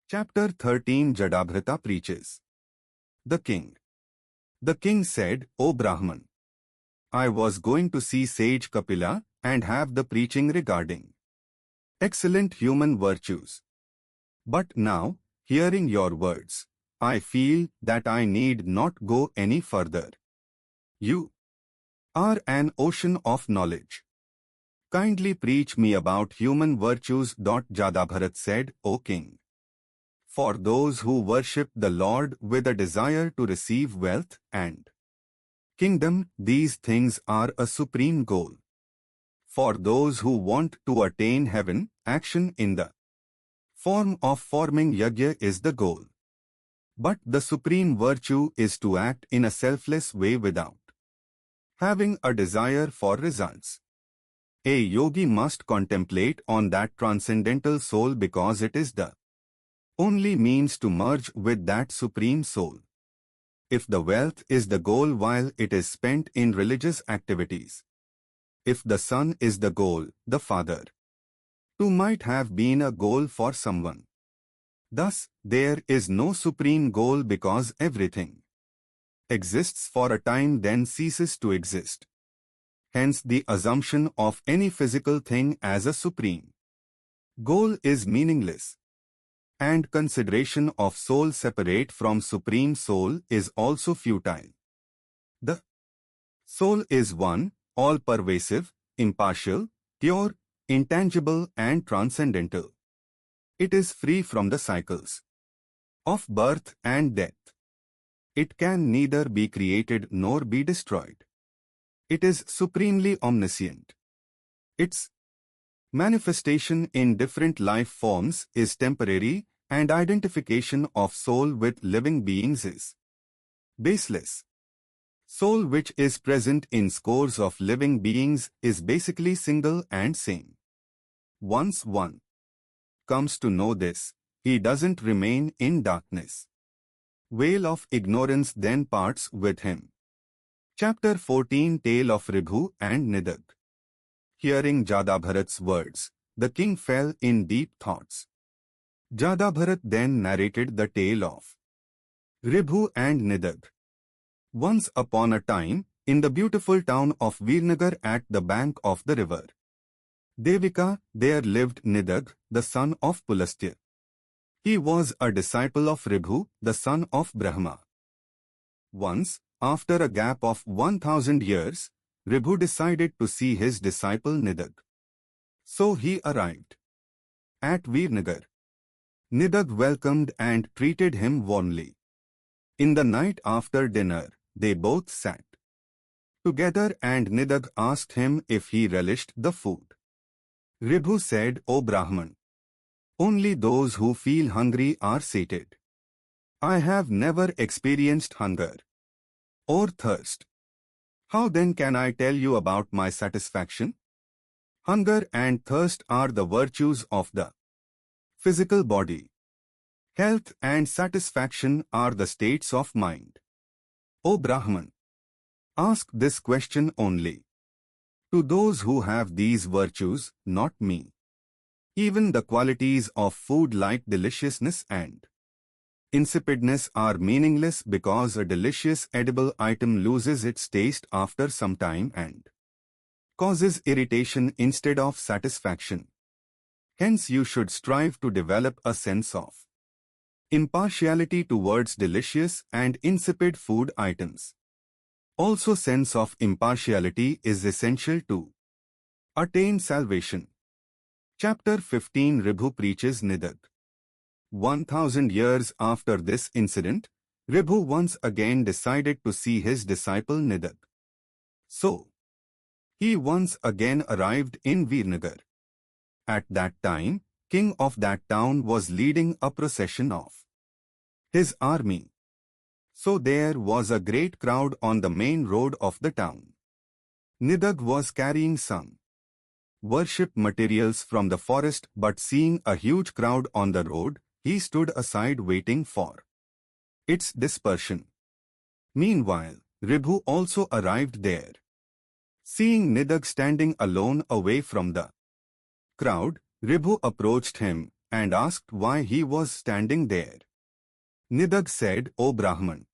Chapter 13 Jadabharata preaches. The king. The king said, O Brahman, I was going to see sage Kapila and have the preaching regarding excellent human virtues. But now, hearing your words, I feel that I need not go any further. You are an ocean of knowledge. Kindly preach me about human virtues. Jadabharat said, O king. For those who worship the Lord with a desire to receive wealth and kingdom, these things are a supreme goal. For those who want to attain heaven, action in the form of forming yajna is the goal. But the supreme virtue is to act in a selfless way without having a desire for results. A yogi must contemplate on that transcendental soul because it is the only means to merge with that supreme soul. If the wealth is the goal while it is spent in religious activities, if the son is the goal, the father too might have been a goal for someone. Thus, there is no supreme goal because everything exists for a time then ceases to exist. Hence the assumption of any physical thing as a supreme goal is meaningless. And consideration of soul separate from supreme soul is also futile. The soul is one, all-pervasive, impartial, pure, intangible and transcendental. It is free from the cycles of birth and death. It can neither be created nor be destroyed. It is supremely omniscient. Its manifestation in different life forms is temporary, and identification of soul with living beings is baseless. Soul which is present in scores of living beings is basically single and same. Once one comes to know this, he doesn't remain in darkness. Veil of ignorance then parts with him. Chapter 14 Tale of Ribhu and Nidhag. Hearing Jadabharat's words, the king fell in deep thoughts. Jadabharat then narrated the tale of Ribhu and Nidhag. Once upon a time, in the beautiful town of Virnagar at the bank of the river Devika, there lived Nidhag, the son of Pulastya. He was a disciple of Ribhu, the son of Brahma. Once, after a gap of 1000 years, Ribhu decided to see his disciple Nidhag. So he arrived at Virnagar. Nidhag welcomed and treated him warmly. In the night after dinner, they both sat together and Nidhag asked him if he relished the food. Ribhu said, O Brahman, only those who feel hungry are sated. I have never experienced hunger or thirst. How then can I tell you about my satisfaction? Hunger and thirst are the virtues of the physical body. Health and satisfaction are the states of mind. O Brahman, ask this question only to those who have these virtues, not me. Even the qualities of food like deliciousness and insipidness are meaningless because a delicious edible item loses its taste after some time and causes irritation instead of satisfaction. Hence you should strive to develop a sense of impartiality towards delicious and insipid food items. Also, sense of impartiality is essential to attain salvation. Chapter 15 Ribhu preaches Nidhag. 1000 years after this incident, Ribhu once again decided to see his disciple Nidhag. So, he once again arrived in Virnagar. At that time, king of that town was leading a procession of his army. So there was a great crowd on the main road of the town. Nidhag was carrying some worship materials from the forest, but seeing a huge crowd on the road, he stood aside waiting for its dispersion. Meanwhile, Ribhu also arrived there. Seeing Nidhag standing alone away from the crowd, Ribhu approached him, and asked why he was standing there. Nidhag said, O Brahman,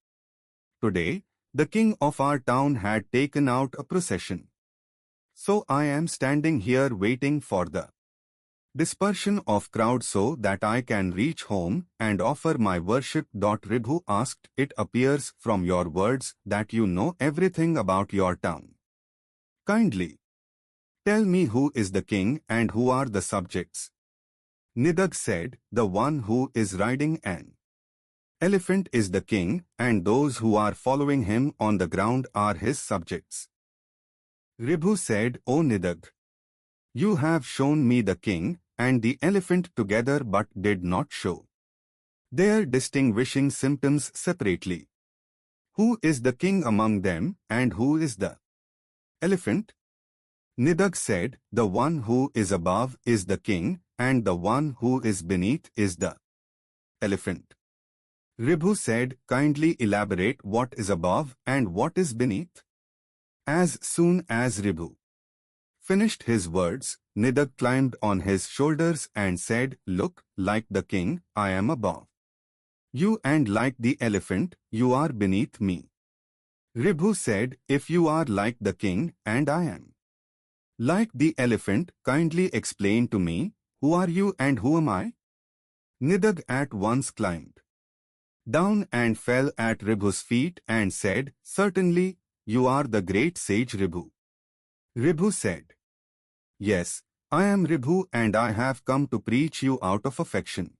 today, the king of our town had taken out a procession. So I am standing here waiting for the dispersion of crowd so that I can reach home and offer my worship. Ribhu asked, it appears from your words that you know everything about your town. Kindly tell me who is the king and who are the subjects. Nidhag said, the one who is riding an elephant is the king, and those who are following him on the ground are his subjects. Ribhu said, O Nidhag, you have shown me the king and the elephant together but did not show their distinguishing symptoms separately. Who is the king among them and who is the elephant? Nidhag said, the one who is above is the king and the one who is beneath is the elephant. Ribhu said, kindly elaborate what is above and what is beneath. As soon as Ribhu finished his words, Nidhag climbed on his shoulders and said, look, like the king, I am above you, and like the elephant, you are beneath me. Ribhu said, if you are like the king and I am like the elephant, kindly explain to me, who are you and who am I? Nidhag at once climbed down and fell at Ribhu's feet and said, certainly, you are the great sage Ribhu. Ribhu said, yes, I am Ribhu and I have come to preach you out of affection.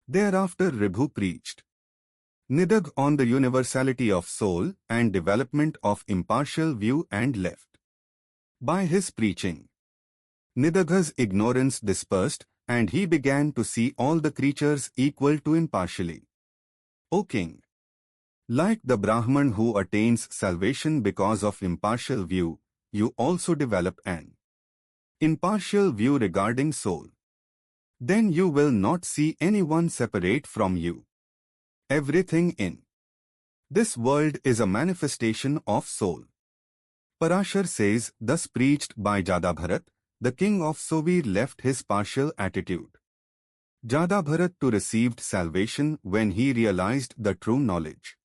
Thereafter Ribhu preached Nidhag on the universality of soul and development of impartial view and left. By his preaching, Nidhag's ignorance dispersed and he began to see all the creatures equal to impartially. O king, like the Brahman who attains salvation because of impartial view, you also develop an impartial view regarding soul. Then you will not see anyone separate from you. Everything in this world is a manifestation of soul. Parashar says, thus preached by Jadabharata, the king of Sovir left his partial attitude. Jadabharata too received salvation when he realized the true knowledge.